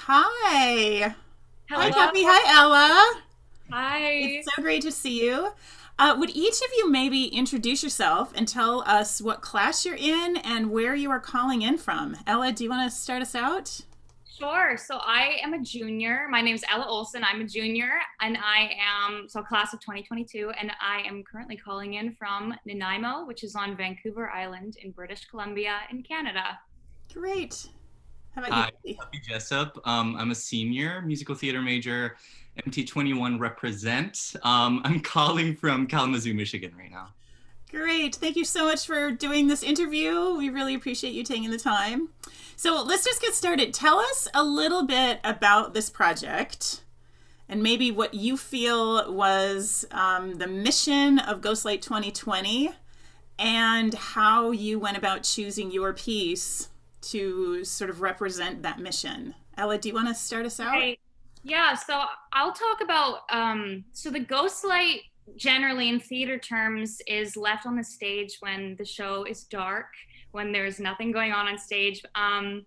Hi. Hi, Hello. Tuffy. Hi, Ella. It's Hi. so great to see you. Would each of you maybe introduce yourself and tell us what class you're in and where you are calling in from? Ella, do you want to start us out? Sure. So I am a junior. My name is Ella Olson. I'm a junior, and I am class of 2022, and I am currently calling in from Nanaimo, which is on Vancouver Island in British Columbia in Canada. Great. How about you, Hi, Tuffy? Puppy Jessup. I'm a senior musical theater major, MT21 represent. I'm calling from Kalamazoo, Michigan right now. Great. Thank you so much for doing this interview. We really appreciate you taking the time. So let's just get started. Tell us a little bit about this project and maybe what you feel was the mission of Ghostlight 2020 and how you went about choosing your piece to sort of represent that mission. Ella, do you want to start us out? Right. Yeah, so I'll talk about so the ghost light generally in theater terms is left on the stage when the show is dark, when there's nothing going on stage. And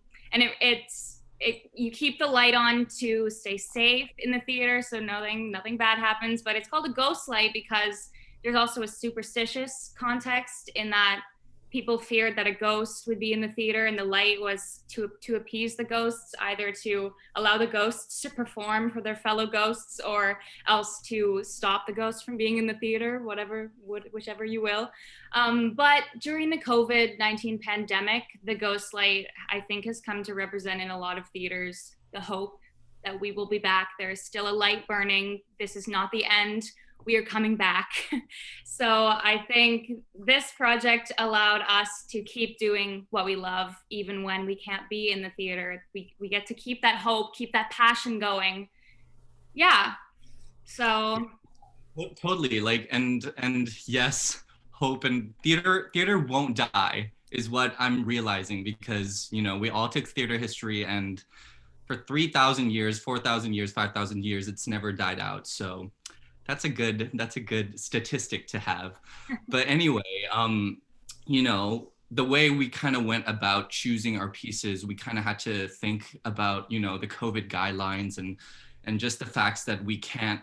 you keep the light on to stay safe in the theater so nothing bad happens, but it's called a ghost light because there's also a superstitious context in that people feared that a ghost would be in the theater, and the light was to appease the ghosts, either to allow the ghosts to perform for their fellow ghosts or else to stop the ghosts from being in the theater, whichever you will. But during the COVID-19 pandemic, the ghost light, I think, has come to represent in a lot of theaters the hope that we will be back. There is still a light burning. This is not the end. We are coming back. So I think this project allowed us to keep doing what we love, even when we can't be in the theater. We get to keep that hope, keep that passion going. Yeah. So Totally, and yes, hope and theater won't die is what I'm realizing because we all took theater history and for 3,000 years, 4,000 years, 5,000 years, it's never died out. So that's a good statistic to have. But anyway, the way we kind of went about choosing our pieces, we kind of had to think about, the COVID guidelines and just the facts that we can't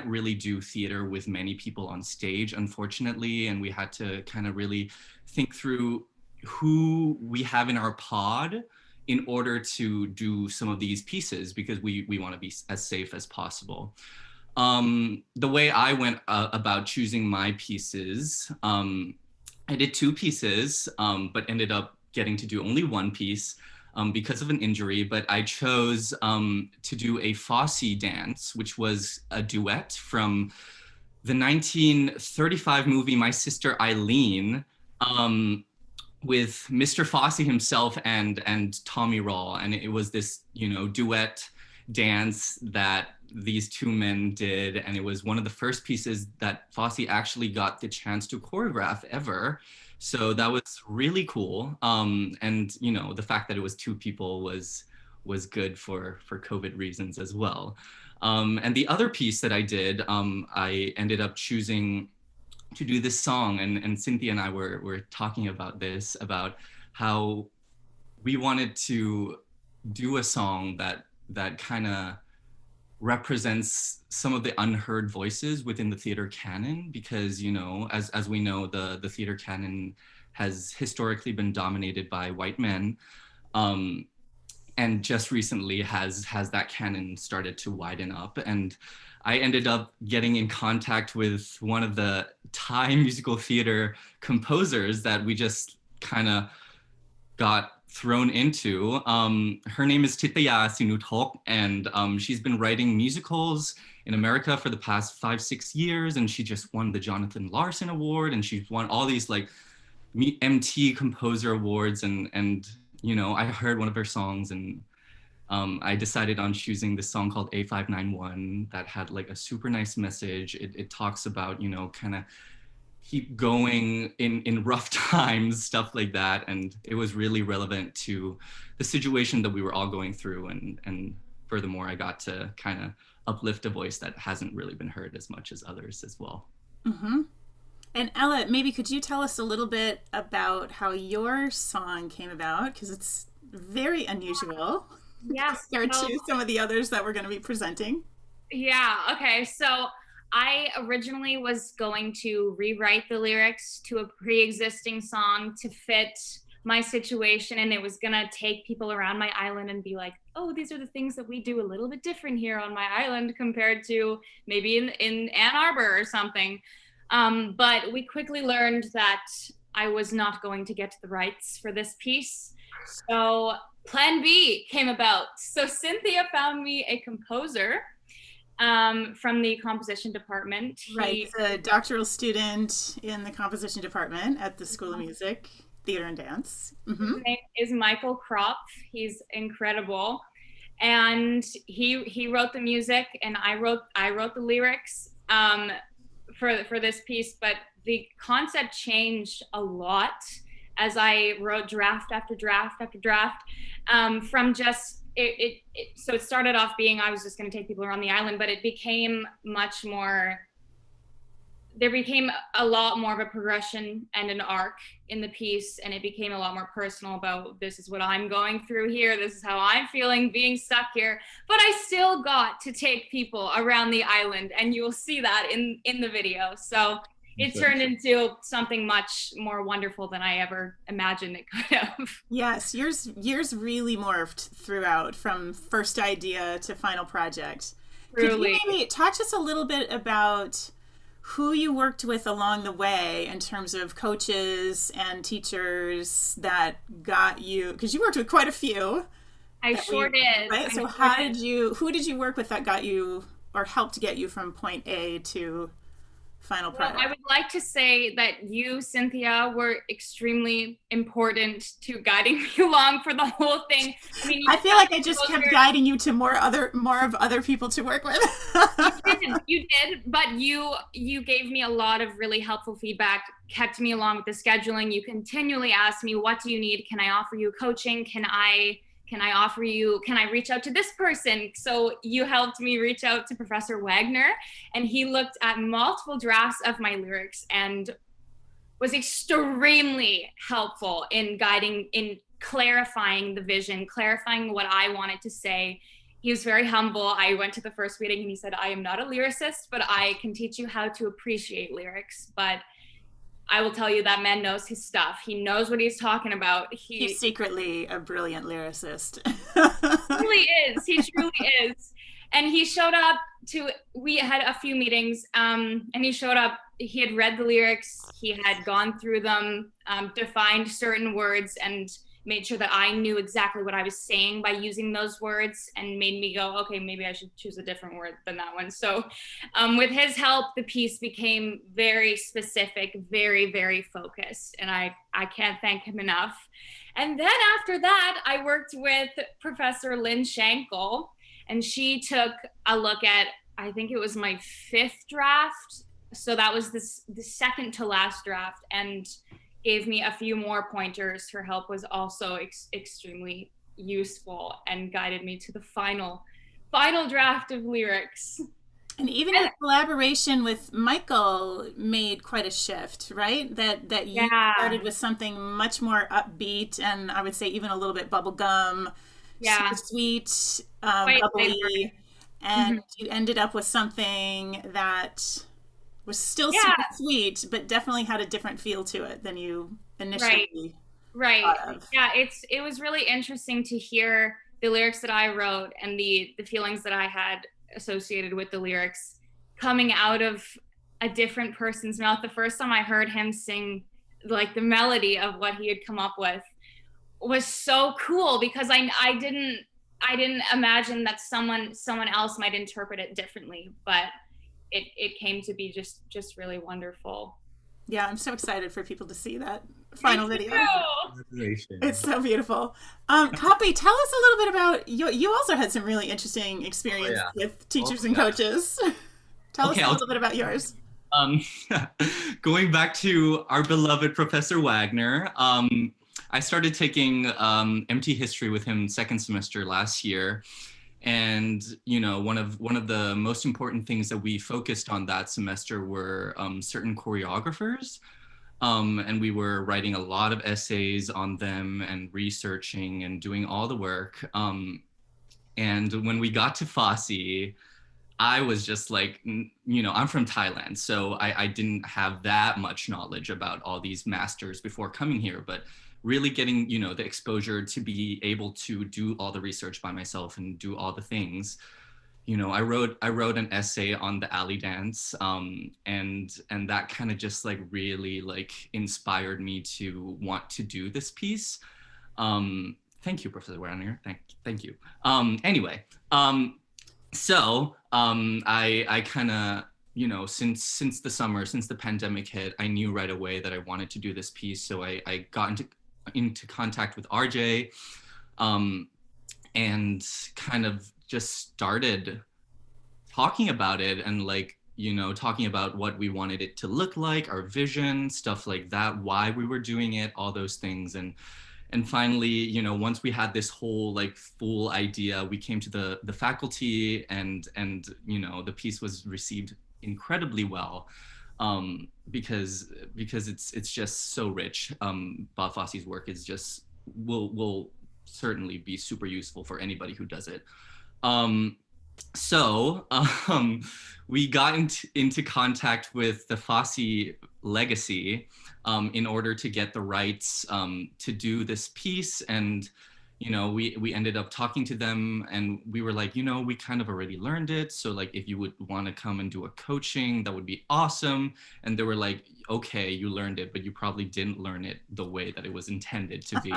really do theater with many people on stage, unfortunately, and we had to kind of really think through who we have in our pod in order to do some of these pieces because we want to be as safe as possible. The way I went about choosing my pieces, I did two pieces, but ended up getting to do only one piece because of an injury. But I chose to do a Fosse dance, which was a duet from the 1935 movie My Sister Eileen. With Mr. Fosse himself and Tommy Rawl, and it was this duet dance that these two men did, and it was one of the first pieces that Fosse actually got the chance to choreograph ever. So that was really cool. And the fact that it was two people was good for COVID reasons as well. And the other piece that I did, I ended up choosing to do this song, and Cynthia and I were talking about this, about how we wanted to do a song that kind of represents some of the unheard voices within the theater canon, because as we know, the theater canon has historically been dominated by white men, um, and just recently has that canon started to widen up. And I ended up getting in contact with one of the Thai musical theater composers that we just kind of got thrown into. Her name is Titaya Sinutok, and she's been writing musicals in America for the past 5-6 years, and she just won the Jonathan Larson Award, and she's won all these like MT Composer Awards, and I heard one of her songs, and I decided on choosing this song called A591 that had like a super nice message. It talks about, kind of keep going in rough times, stuff like that. And it was really relevant to the situation that we were all going through. And furthermore, I got to kind of uplift a voice that hasn't really been heard as much as others as well. Mm-hmm. And Ella, maybe could you tell us a little bit about how your song came about? Because it's very unusual. Yes. compared to some of the others that we're going to be presenting? Yeah, okay. So I originally was going to rewrite the lyrics to a pre-existing song to fit my situation, and it was gonna take people around my island and be like, oh, these are the things that we do a little bit different here on my island compared to maybe in Ann Arbor or something. But we quickly learned that I was not going to get the rights for this piece. So Plan B came about. So Cynthia found me a composer from the composition department. Right, he's a doctoral student in the composition department at the School of Music, Theater and Dance. His name is Michael Kropf. He's incredible, and he wrote the music, and I wrote the lyrics for this piece. But the concept changed a lot as I wrote draft after draft after draft, from just so it started off being I was just going to take people around the island, but it became much more. There became a lot more of a progression and an arc in the piece, and it became a lot more personal about this is what I'm going through here, this is how I'm feeling being stuck here. But I still got to take people around the island, and you will see that in the video. So it turned into something much more wonderful than I ever imagined it could have. Yes, yours really morphed throughout from first idea to final project. Truly. Could you maybe talk to us a little bit about who you worked with along the way in terms of coaches and teachers that got you, because you worked with quite a few. I sure did. Right? So who did you work with that got you or helped get you from point A to final product? Well, I would like to say that you, Cynthia, were extremely important to guiding me along for the whole thing. I mean, I feel like I just kept guiding you to more of other people to work with. You did, but you gave me a lot of really helpful feedback, kept me along with the scheduling. You continually asked me, what do you need? Can I offer you coaching? Can I reach out to this person? So you helped me reach out to Professor Wagner, and he looked at multiple drafts of my lyrics and was extremely helpful in guiding, in clarifying the vision, clarifying what I wanted to say. He was very humble. I went to the first reading and he said, I am not a lyricist, but I can teach you how to appreciate lyrics. But I will tell you that man knows his stuff. He knows what he's talking about. He's secretly a brilliant lyricist. He really is. He truly is. And he showed up we had a few meetings, and he showed up. He had read the lyrics. He had gone through them, defined certain words, and made sure that I knew exactly what I was saying by using those words, and made me go, okay, maybe I should choose a different word than that one. So with his help, the piece became very specific, very, very focused, and I can't thank him enough. And then after that, I worked with Professor Lynn Schenkel, and she took a look at, I think it was my 5th draft. So that was the second to last draft, and gave me a few more pointers. Her help was also extremely useful and guided me to the final draft of lyrics. And even the collaboration with Michael made quite a shift, right? That you started with something much more upbeat, and I would say even a little bit bubblegum, super sweet, bubbly, and you ended up with something that was still super sweet, but definitely had a different feel to it than you initially thought of. Yeah, it was really interesting to hear the lyrics that I wrote and the feelings that I had associated with the lyrics coming out of a different person's mouth. The first time I heard him sing like the melody of what he had come up with was so cool, because I didn't imagine that someone else might interpret it differently, but it came to be just really wonderful. Yeah, I'm so excited for people to see that final video. Congratulations. It's so beautiful. Copy, tell us a little bit about you also had some really interesting experience with teachers and coaches. Tell us a little bit about yours. Going back to our beloved Professor Wagner, I started taking MT history with him 2nd semester last year. And, you know, one of the most important things that we focused on that semester were certain choreographers. And we were writing a lot of essays on them and researching and doing all the work. And when we got to Fosse, I was just like, you know, I'm from Thailand, so I didn't have that much knowledge about all these masters before coming here, but really getting, you know, the exposure to be able to do all the research by myself and do all the things. You know, I wrote an essay on the alley dance, and that kind of just like really like inspired me to want to do this piece. Thank you, Professor Werner. Thank you. Anyway, I kind of, you know, since the summer, since the pandemic hit, I knew right away that I wanted to do this piece. So I got into contact with RJ, and kind of just started talking about it, and like, you know, talking about what we wanted it to look like, our vision, stuff like that, why we were doing it, all those things. And finally, you know, once we had this whole like full idea, we came to the faculty, and you know, the piece was received incredibly well, because it's just so rich. Bob Fosse's work is just will certainly be super useful for anybody who does it. So we got into contact with the Fosse Legacy, in order to get the rights to do this piece. And, you know, we ended up talking to them, and we were like, you know, we kind of already learned it. So like, if you would want to come and do a coaching, that would be awesome. And they were like, okay, you learned it, but you probably didn't learn it the way that it was intended to be.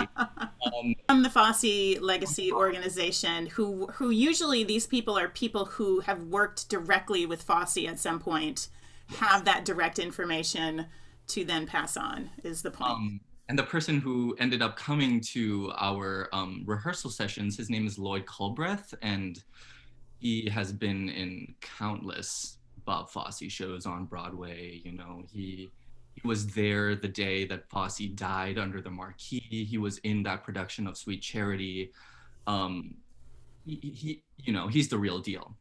From the Fosse Legacy organization, who usually, these people are people who have worked directly with Fosse at some point, have that direct information to then pass on, is the point. And the person who ended up coming to our rehearsal sessions, his name is Lloyd Culbreth, and he has been in countless Bob Fosse shows on Broadway. You know, he was there the day that Fosse died under the marquee. He was in that production of Sweet Charity. He you know, he's the real deal.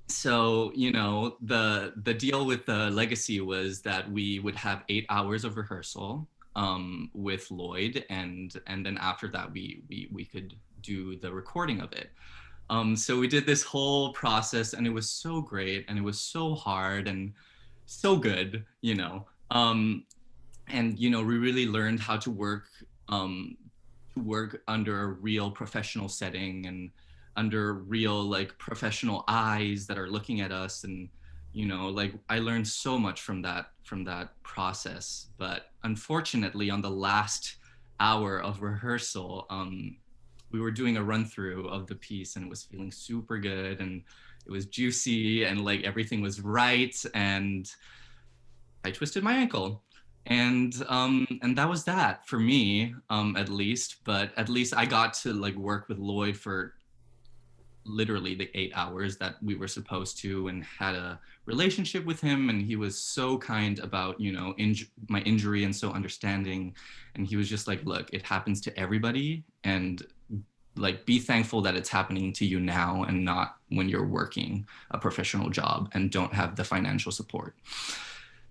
So, you know, the deal with the Legacy was that we would have 8 hours of rehearsal with Lloyd, and then after that we could do the recording of it. So we did this whole process, and it was so great, and it was so hard and so good, you know. And you know, we really learned how to work under a real professional setting, and under real like professional eyes that are looking at us. And you know, like, I learned so much from that process. But unfortunately, on the last hour of rehearsal, we were doing a run through of the piece, and it was feeling super good, and it was juicy, and like everything was right, and I twisted my ankle. And that was that for me, at least. But at least I got to like work with Lloyd for literally the 8 hours that we were supposed to, and had a relationship with him. And he was so kind about, you know, my injury, and so understanding. And he was just like, look, it happens to everybody, and like, be thankful that it's happening to you now, and not when you're working a professional job and don't have the financial support.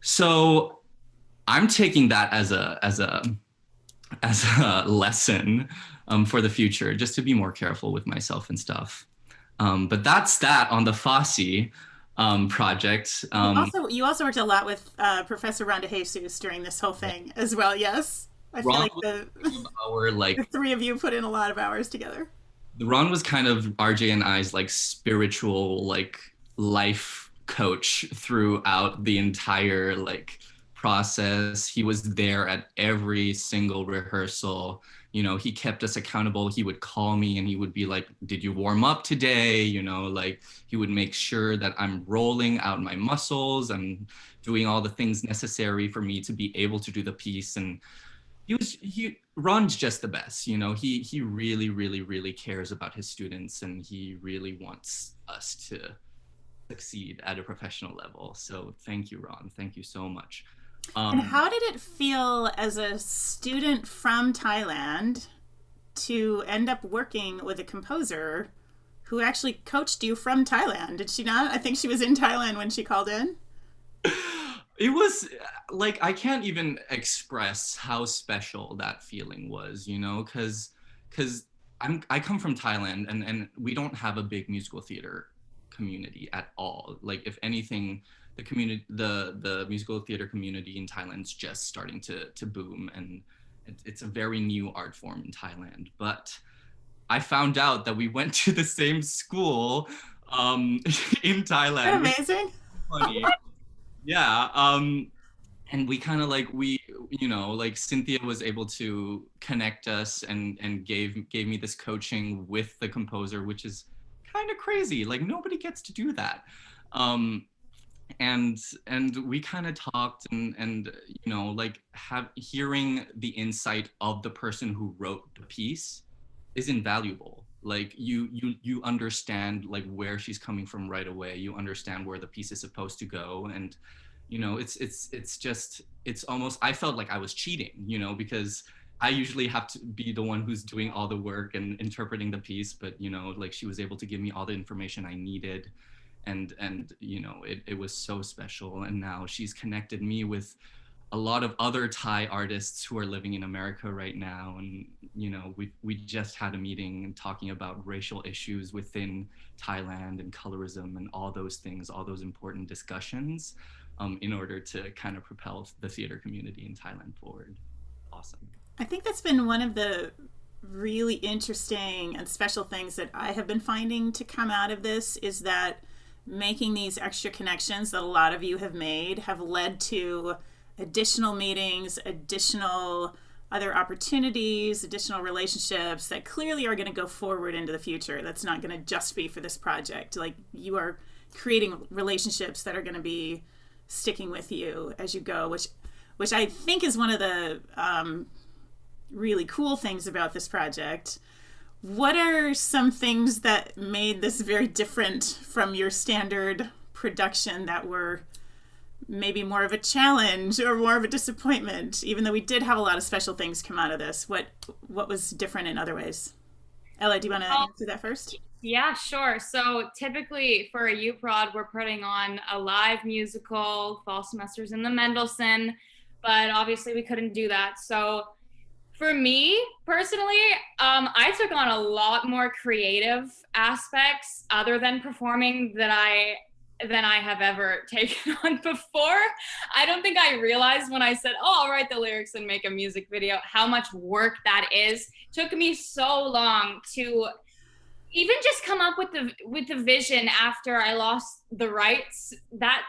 So I'm taking that as a lesson for the future, just to be more careful with myself and stuff. But that's that on the Fosse project. You also worked a lot with Professor Ron DeJesus during this whole thing as well, yes? I feel Ron like the three of you put in a lot of hours together. Ron was kind of RJ and I's like spiritual, like, life coach throughout the entire like process. He was there at every single rehearsal. You know, he kept us accountable. He would call me, and he would be like, did you warm up today? You know, like, he would make sure that I'm rolling out my muscles and doing all the things necessary for me to be able to do the piece. And Ron's just the best, you know. He really, really, really cares about his students, and he really wants us to succeed at a professional level. So thank you, Ron. Thank you so much. And how did it feel as a student from Thailand to end up working with a composer who actually coached you from Thailand? Did she not? I think she was in Thailand when she called in. It was like, I can't even express how special that feeling was, you know, because I come from Thailand, and we don't have a big musical theater community at all. Like, if anything, the musical theater community in Thailand's just starting to boom, and it's a very new art form in Thailand. But I found out that we went to the same school in Thailand. Amazing. Funny. Yeah. And we kind of like, like Cynthia was able to connect us and gave me this coaching with the composer, which is kind of crazy. Like, nobody gets to do that. And we kind of talked, and like, hearing the insight of the person who wrote the piece is invaluable. Like, you understand like where she's coming from right away. You understand where the piece is supposed to go, and it's almost, I felt like I was cheating, because I usually have to be the one who's doing all the work and interpreting the piece, but like, she was able to give me all the information I needed, and it was so special. And now she's connected me with a lot of other Thai artists who are living in America right now. And, we just had a meeting talking about racial issues within Thailand and colorism and all those things, all those important discussions, in order to kind of propel the theater community in Thailand forward. Awesome. I think that's been one of the really interesting and special things that I have been finding to come out of this, is that making these extra connections that a lot of you have made have led to additional meetings, additional other opportunities, additional relationships that clearly are going to go forward into the future. That's not going to just be for this project. Like, you are creating relationships that are going to be sticking with you as you go, which I think is one of the really cool things about this project. What are some things that made this very different from your standard production that were maybe more of a challenge or more of a disappointment, even though we did have a lot of special things come out of this? What was different in other ways? Ella, do you want to answer that first? Yeah, sure. So typically for a U-Prod, we're putting on a live musical, fall semesters in the Mendelssohn, but obviously we couldn't do that. So for me personally, I took on a lot more creative aspects other than performing than I have ever taken on before. I don't think I realized when I said, oh, I'll write the lyrics and make a music video, how much work that is. It took me so long to even just come up with the vision after I lost the rights. That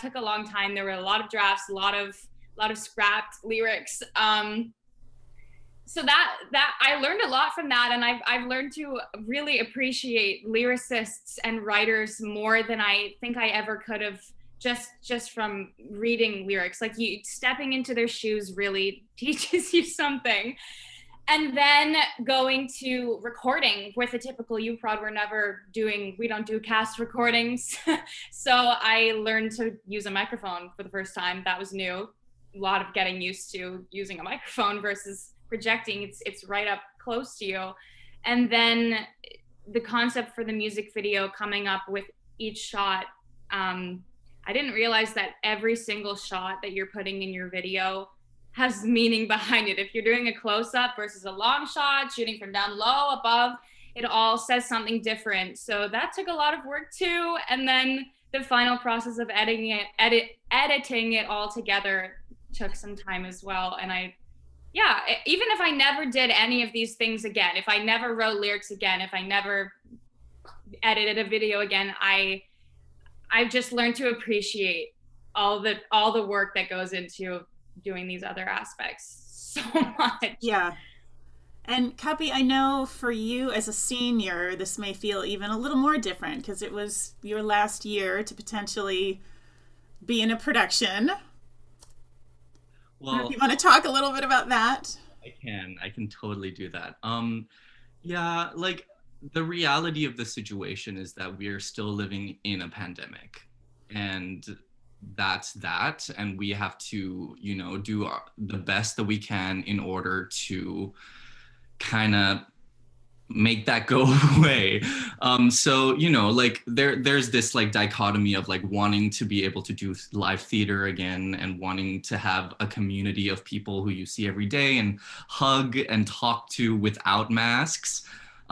took a long time. There were a lot of drafts, a lot of scrapped lyrics. So that I learned a lot from that, and I've learned to really appreciate lyricists and writers more than I think I ever could have just from reading lyrics. Like, you stepping into their shoes really teaches you something. And then going to recording with a typical U-Prod, we don't do cast recordings. So I learned to use a microphone for the first time. That was new. A lot of getting used to using a microphone versus projecting. It's right up close to you. And then the concept for the music video coming up with each shot. I didn't realize that every single shot that you're putting in your video has meaning behind it. If you're doing a close-up versus a long shot, shooting from down low, above, it all says something different. So that took a lot of work too. And then the final process of editing it all together took some time as well. And even if I never did any of these things again, if I never wrote lyrics again, if I never edited a video again, I've just learned to appreciate all the work that goes into doing these other aspects so much. Yeah. And Kapi, I know for you as a senior, this may feel even a little more different because it was your last year to potentially be in a production. Well, if you want to talk a little bit about that. I can totally do that. Yeah, like, the reality of the situation is that we're still living in a pandemic, and that's that. And we have to, do the best that we can in order to kind of make that go away. So, you know, like there's this like dichotomy of like wanting to be able to do live theater again and wanting to have a community of people who you see every day and hug and talk to without masks.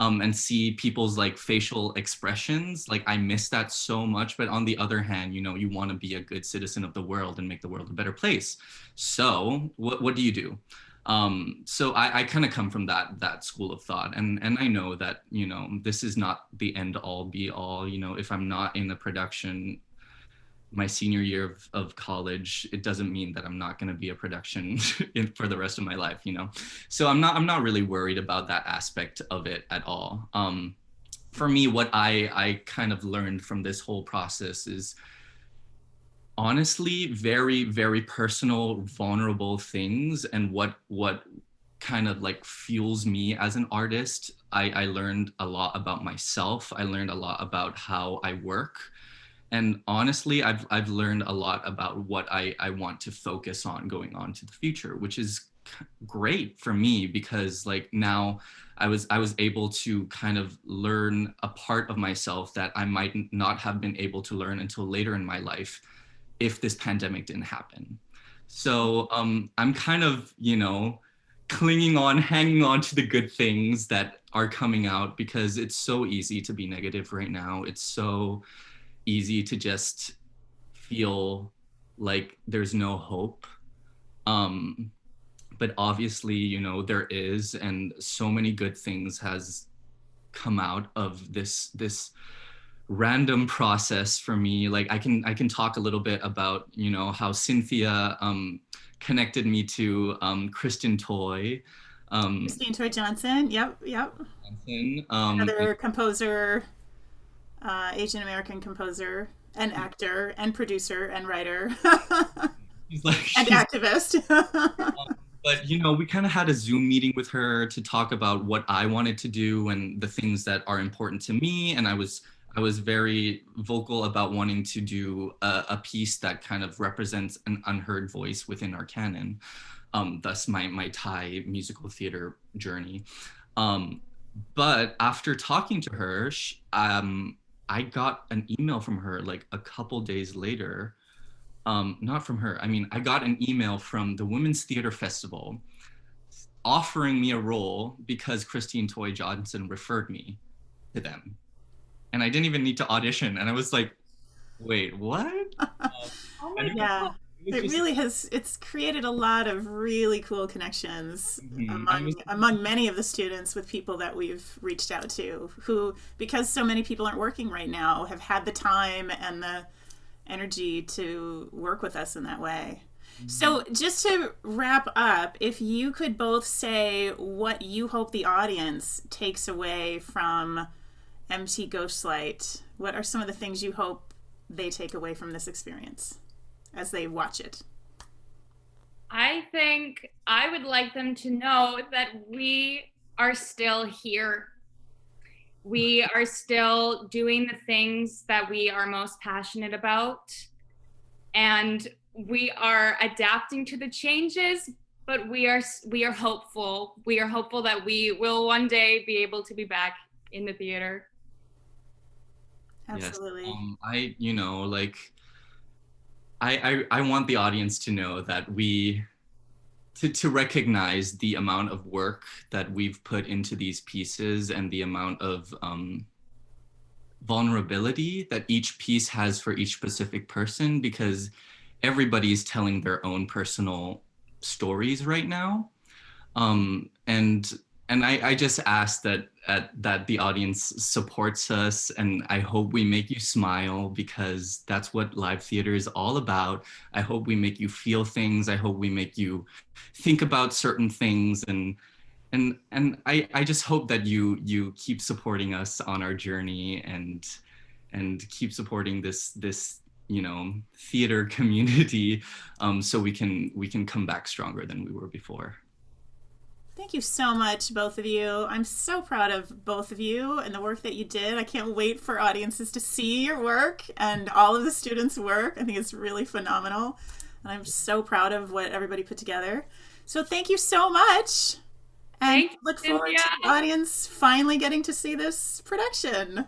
And see people's like facial expressions. Like I miss that so much. But on the other hand, you know, you want to be a good citizen of the world and make the world a better place. So what do you do? So I kind of come from that school of thought, and I know that, you know, this is not the end all be all. You know, if I'm not in the production my senior year of college, it doesn't mean that I'm not going to be a production for the rest of my life, you know? So I'm not really worried about that aspect of it at all. For me, what I kind of learned from this whole process is honestly very, very personal, vulnerable things, and what kind of like fuels me as an artist. I learned a lot about myself. I learned a lot about how I work. And honestly, I've learned a lot about what I want to focus on going on to the future, which is great for me because like now I was able to kind of learn a part of myself that I might not have been able to learn until later in my life if this pandemic didn't happen. So I'm kind of, you know, hanging on to the good things that are coming out, because it's so easy to be negative right now. It's so easy to just feel like there's no hope. But obviously, you know, there is, and so many good things has come out of this random process for me. Like I can talk a little bit about, you know, how Cynthia connected me to Kristen Toy. Christine Toy Johnson. Yep. Johnson, another composer, Asian American composer and actor and producer and writer and activist. But you know, we kind of had a Zoom meeting with her to talk about what I wanted to do and the things that are important to me. And I was very vocal about wanting to do a piece that kind of represents an unheard voice within our canon. Thus my Thai musical theater journey. But after talking to her, I got an email from her like a couple days later. Not from her, I mean, I got an email from the Women's Theater Festival offering me a role because Christine Toy Johnson referred me to them. And I didn't even need to audition. And I was like, wait, what? Oh my Yeah. God. It's created a lot of really cool connections among many of the students with people that we've reached out to who, because so many people aren't working right now, have had the time and the energy to work with us in that way. So just to wrap up, if you could both say what you hope the audience takes away from MT Ghostlight, what are some of the things you hope they take away from this experience as they watch it? I think I would like them to know that we are still here. We are still doing the things that we are most passionate about. And we are adapting to the changes, but we are hopeful. We are hopeful that we will one day be able to be back in the theater. Absolutely. Yes. I, you know, like I want the audience to know that to recognize the amount of work that we've put into these pieces and the amount of vulnerability that each piece has for each specific person, because everybody's telling their own personal stories right now. And I just ask that the audience supports us, and I hope we make you smile, because that's what live theater is all about. I hope we make you feel things. I hope we make you think about certain things, and I just hope that you keep supporting us on our journey and keep supporting this you know, theater community, so we can come back stronger than we were before. Thank you so much, both of you. I'm so proud of both of you and the work that you did. I can't wait for audiences to see your work and all of the students' work. I think it's really phenomenal. And I'm so proud of what everybody put together. So thank you so much. And Thank you, look forward Cynthia. to the audience finally getting to see this production.